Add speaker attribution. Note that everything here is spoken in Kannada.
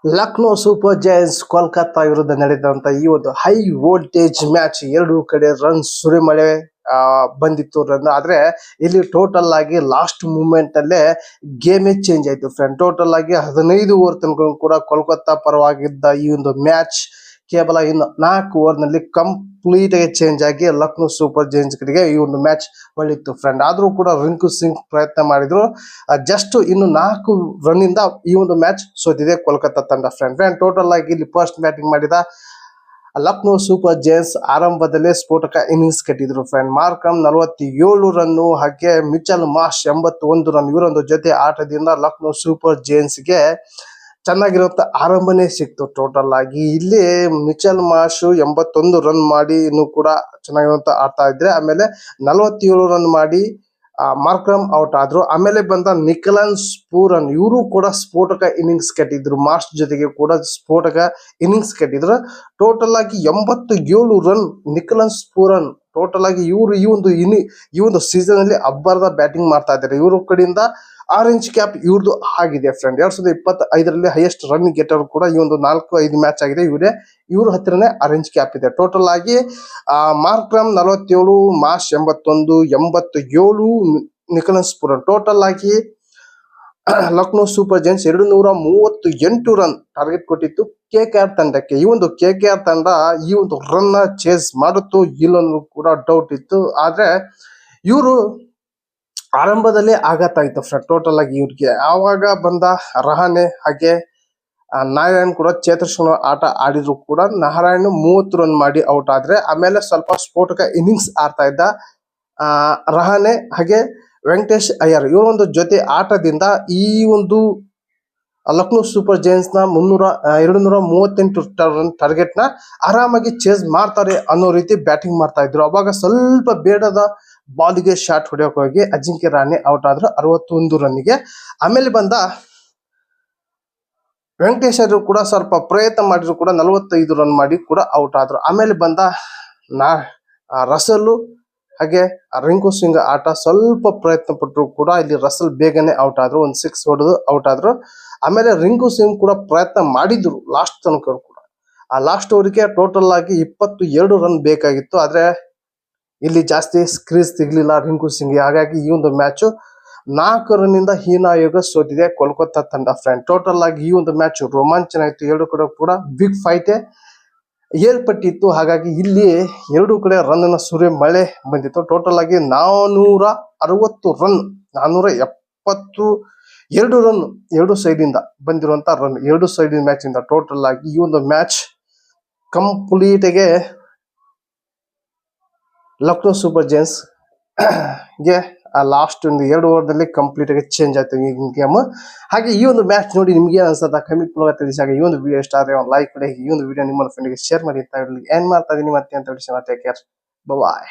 Speaker 1: ಲಕ್ನೋ ಸೂಪರ್ ಜೈಂಟ್ಸ್ ಕೋಲ್ಕತ್ತಾ ವಿರುದ್ಧ ನಡೆದಂತ ಈ ಒಂದು ಹೈ ವೋಲ್ಟೇಜ್ ಮ್ಯಾಚ್ ಎರಡು ಕಡೆ ರನ್ ಸುರಿಮಳೆ ಬಂದಿತ್ತು ರನ್. ಆದ್ರೆ ಇಲ್ಲಿ ಟೋಟಲ್ ಆಗಿ ಲಾಸ್ಟ್ ಮೂಮೆಂಟ್ ಅಲ್ಲೇ ಗೇಮೇ ಚೇಂಜ್ ಆಯ್ತು ಫ್ರೆಂಡ್. ಟೋಟಲ್ ಆಗಿ 15 ಓವರ್ ತನಕ ಕೂಡ ಕೋಲ್ಕತ್ತಾ ಪರವಾಗಿದ್ದ ಈ ಒಂದು ಮ್ಯಾಚ್ ಕೇವಲ ಇನ್ನು 4 ಓವರ್ ನಲ್ಲಿ ಕಂಪ್ಲೀಟ್ ಆಗಿ ಚೇಂಜ್ ಆಗಿ ಲಕ್ನೋ ಸೂಪರ್ ಜೈಂಟ್ಸ್ ಕಡೆಗೆ ಈ ಒಂದು ಮ್ಯಾಚ್ ಒಳ್ಳಿತ್ತು ಫ್ರೆಂಡ್. ಆದ್ರೂ ಕೂಡ ರಿಂಕು ಸಿಂಗ್ ಪ್ರಯತ್ನ ಮಾಡಿದ್ರು. ಜಸ್ಟ್ ಇನ್ನು 4 ರನ್ ಇಂದ ಈ ಒಂದು ಮ್ಯಾಚ್ ಸೋತಿದೆ ಕೋಲ್ಕತ್ತಾ ತಂಡ ಫ್ರೆಂಡ್. ಟೋಟಲ್ ಆಗಿ ಇಲ್ಲಿ ಫಸ್ಟ್ ಬ್ಯಾಟಿಂಗ್ ಮಾಡಿದ ಲಕ್ನೋ ಸೂಪರ್ ಜೈಂಟ್ಸ್ ಆರಂಭದಲ್ಲೇ ಸ್ಫೋಟಕ ಇನ್ನಿಂಗ್ಸ್ ಕಟ್ಟಿದ್ರು ಫ್ರೆಂಡ್. ಮಾರ್ಕಮ್ 47 ರನ್ನು ಹಾಗೆ ಮಿಚೆಲ್ ಮಾರ್ಷ್ 81 ರನ್. ಇವರೊಂದು ಜೊತೆ ಆಟದಿಂದ ಲಕ್ನೋ ಸೂಪರ್ ಜೈಂಟ್ಸ್ ಗೆ ಚೆನ್ನಾಗಿರುವಂತ ಆರಂಭನೆ ಸಿಕ್ತು. ಟೋಟಲ್ ಆಗಿ ಇಲ್ಲಿ ಮಿಚೆಲ್ ಮಾರ್ಷ್ 81 ರನ್ ಮಾಡಿ ಇನ್ನೂ ಕೂಡ ಚೆನ್ನಾಗಿರುವಂತ ಆಡ್ತಾ ಇದ್ರೆ, ಆಮೇಲೆ 47 ರನ್ ಮಾಡಿ ಮಾರ್ಕ್ರಮ್ ಔಟ್ ಆದ್ರು. ಆಮೇಲೆ ಬಂದ ನಿಕೋಲಸ್ ಪೂರನ್, ಇವರು ಕೂಡ ಸ್ಫೋಟಕ ಇನ್ನಿಂಗ್ಸ್ ಕಟ್ಟಿದ್ರು. ಮಾರ್ಚ್ ಜೊತೆಗೆ ಕೂಡ ಸ್ಫೋಟಕ ಇನ್ನಿಂಗ್ಸ್ ಕಟ್ಟಿದ್ರು. ಟೋಟಲ್ ಆಗಿ 87 ರನ್ ನಿಕೋಲಸ್ ಪೂರನ್. ಟೋಟಲ್ ಆಗಿ ಇವರು ಈ ಒಂದು ಸೀಸನ್ ಅಲ್ಲಿ ಅಬ್ಬರದ ಬ್ಯಾಟಿಂಗ್ ಮಾಡ್ತಾ ಇದ್ದಾರೆ. ಇವರು ಕಡೆಯಿಂದ ಆರೆಂಜ್ ಕ್ಯಾಪ್ ಇವ್ರದ್ದು ಆಗಿದೆ ಫ್ರೆಂಡ್. 2025ರಲ್ಲಿ ಹೈಯೆಸ್ಟ್ ರನ್ ಗೆಟರ್ ಕೂಡ ಈ ಒಂದು 4-5 ಮ್ಯಾಚ್ ಆಗಿದೆ. ಇವ್ರ ಹತ್ರನೇ ಆರೆಂಜ್ ಕ್ಯಾಪ್ ಇದೆ. ಟೋಟಲ್ ಆಗಿ Markram 47, Marsh 81, 87 Nicolas Pooran. Total ಆಗಿ Lucknow super Giants 238 run target ಕೊಟ್ಟಿತ್ತು ಕೆಕೆಆರ್ ತಂಡಕ್ಕೆ. ಈ ಒಂದು ಕೆಕೆಆರ್ ತಂಡ ಈ ಒಂದು ರನ್ ಚೇಸ್ ಮಾಡುತ್ತೋ ಇಲ್ಲೊಂದು ಕೂಡ ಡೌಟ್ ಇತ್ತು. ಆದ್ರೆ ಇವರು ಆರಂಭದಲ್ಲೇ ಆಘಾತ ಆಯ್ತು ಫ್ರೆಂಡ್. ಟೋಟಲ್ ಆಗಿ ಇವ್ರಿಗೆ ಆವಾಗ ಬಂದ ರಹಾನೆ ಹಾಗೆ ನಾರಾಯಣ್ ಕೂಡ ಚೇತರಿಸೋ ಆಟ ಆಡಿದ್ರು ಕೂಡ ನಾರಾಯಣ್ 30 ರನ್ ಮಾಡಿ ಔಟ್ ಆದ್ರೆ, ಆಮೇಲೆ ಸ್ವಲ್ಪ ಸ್ಫೋಟಕ ಇನ್ನಿಂಗ್ಸ್ ಆಡ್ತಾ ಇದ್ದ ರಹಾನೆ ಹಾಗೆ ವೆಂಕಟೇಶ್ ಅಯ್ಯರ್ ಇವರೊಂದು ಜೊತೆ ಆಟದಿಂದ ಈ ಒಂದು ಲಕ್ನೋ ಸೂಪರ್ ಜೈಂಟ್ಸ್ ನ 238 ರನ್ ಟಾರ್ಗೆಟ್ ನ ಆರಾಮಾಗಿ ಚೇಸ್ ಮಾಡ್ತಾರೆ ಅನ್ನೋ ರೀತಿ ಬ್ಯಾಟಿಂಗ್ ಮಾಡ್ತಾ ಇದ್ರು. ಅವಾಗ ಸ್ವಲ್ಪ ಬೇಡದ ಬಾಲ್ಗೆ ಶಾಟ್ ಹೊಡೆಯೋಕೆ ಹೋಗಿ ಅಜಿಂಕ್ಯ ರಾಣೆ ಔಟ್ ಆದ್ರು 61 ರನ್ನಿಗೆ. ಆಮೇಲೆ ಬಂದ ವೆಂಕಟೇಶ್ ಅಯ್ಯರ್ ಕೂಡ ಸ್ವಲ್ಪ ಪ್ರಯತ್ನ ಮಾಡಿದ್ರು ಕೂಡ 45 ರನ್ ಮಾಡಿ ಕೂಡ ಔಟ್ ಆದ್ರು. ಆಮೇಲೆ ಬಂದ ರಸಲ್ ಹಾಗೆ ರಿಂಕು ಸಿಂಗ್ ಆಟ ಸ್ವಲ್ಪ ಪ್ರಯತ್ನ ಪಟ್ಟರು ಕೂಡ ಇಲ್ಲಿ ರಸಲ್ ಬೇಗನೆ ಔಟ್ ಆದ್ರು. ಒಂದು 6 ಹೊಡೆದು ಔಟ್ ಆದ್ರು. ಆಮೇಲೆ ರಿಂಕು ಸಿಂಗ್ ಕೂಡ ಪ್ರಯತ್ನ ಮಾಡಿದ್ರು ಲಾಸ್ಟ್ ತನಕ ಕೂಡ. ಆ ಲಾಸ್ಟ್ ಓವರ್ಗೆ ಟೋಟಲ್ ಆಗಿ 22 ರನ್ ಬೇಕಾಗಿತ್ತು. ಆದ್ರೆ ಇಲ್ಲಿ ಜಾಸ್ತಿ ಸ್ಕ್ರೀಸ್ ಸಿಗ್ಲಿಲ್ಲ ರಿಂಕು ಸಿಂಗ್. ಹಾಗಾಗಿ ಈ ಒಂದು ಮ್ಯಾಚ್ 4 ರನ್ ಇಂದ ಹೀನಾಯೋಗ ಸೋತಿದೆ ಕೋಲ್ಕತ್ತಾ ತಂಡ ಫ್ರೆಂಡ್. ಟೋಟಲ್ ಆಗಿ ಈ ಒಂದು ಮ್ಯಾಚ್ ರೋಮಾಂಚನ ಆಯ್ತು. ಎರಡು ಕಡೆ ಕೂಡ ಬಿಗ್ ಫೈಟ್ ಏರ್ಪಟ್ಟಿತ್ತು. ಹಾಗಾಗಿ ಇಲ್ಲಿ ಎರಡು ಕಡೆ ರನ್ ಸುರಿ ಮಳೆ ಬಂದಿತ್ತು. ಟೋಟಲ್ ಆಗಿ 460 ರನ್, 472 ರನ್ ಎರಡು ಸೈಡ್ ಇಂದ ಬಂದಿರುವಂತ ರನ್, ಎರಡು ಸೈಡ್ ಮ್ಯಾಚ್ ಇಂದ. ಟೋಟಲ್ ಆಗಿ ಈ ಒಂದು ಮ್ಯಾಚ್ ಕಂಪ್ಲೀಟ್ ಗೆ ಲಕ್ನೋ ಸೂಪರ್ ಜೈಂಟ್ಸ್ ಗೆ ಲಾಸ್ಟ್ ಒಂದು 2 ಓವರ್ದಲ್ಲಿ ಕಂಪ್ಲೀಟ್ ಆಗಿ ಚೇಂಜ್ ಆಯ್ತು ಈ ಗೇಮ್. ಹಾಗೆ ಈ ಒಂದು ಮ್ಯಾಚ್ ನೋಡಿ ನಿಮ್ಗೆ ಅನ್ಸುತ್ತಾ ಕಮೆಂಟ್ ಮೂಲಕ ತಿಳಿಸಿ. ಹಾಗೆ ಈ ಒಂದು ವಿಡಿಯೋ ಇಷ್ಟ ಆದರೆ ಒಂದು ಲೈಕ್ ಕೊಡಿ. ಈ ಒಂದು ವಿಡಿಯೋ ನಿಮ್ಮ ಫ್ರೆಂಡ್ಗೆ ಶೇರ್ ಮಾಡಿ ಅಂತ ಹೇಳಿ ಏನ್ ಮಾಡ್ತಾ ಇದೀನಿ ಮತ್ತೆ ಅಂತ ಹೇಳಿ. ಟೇಕ್ ಕೇರ್, ಬಾಯ್.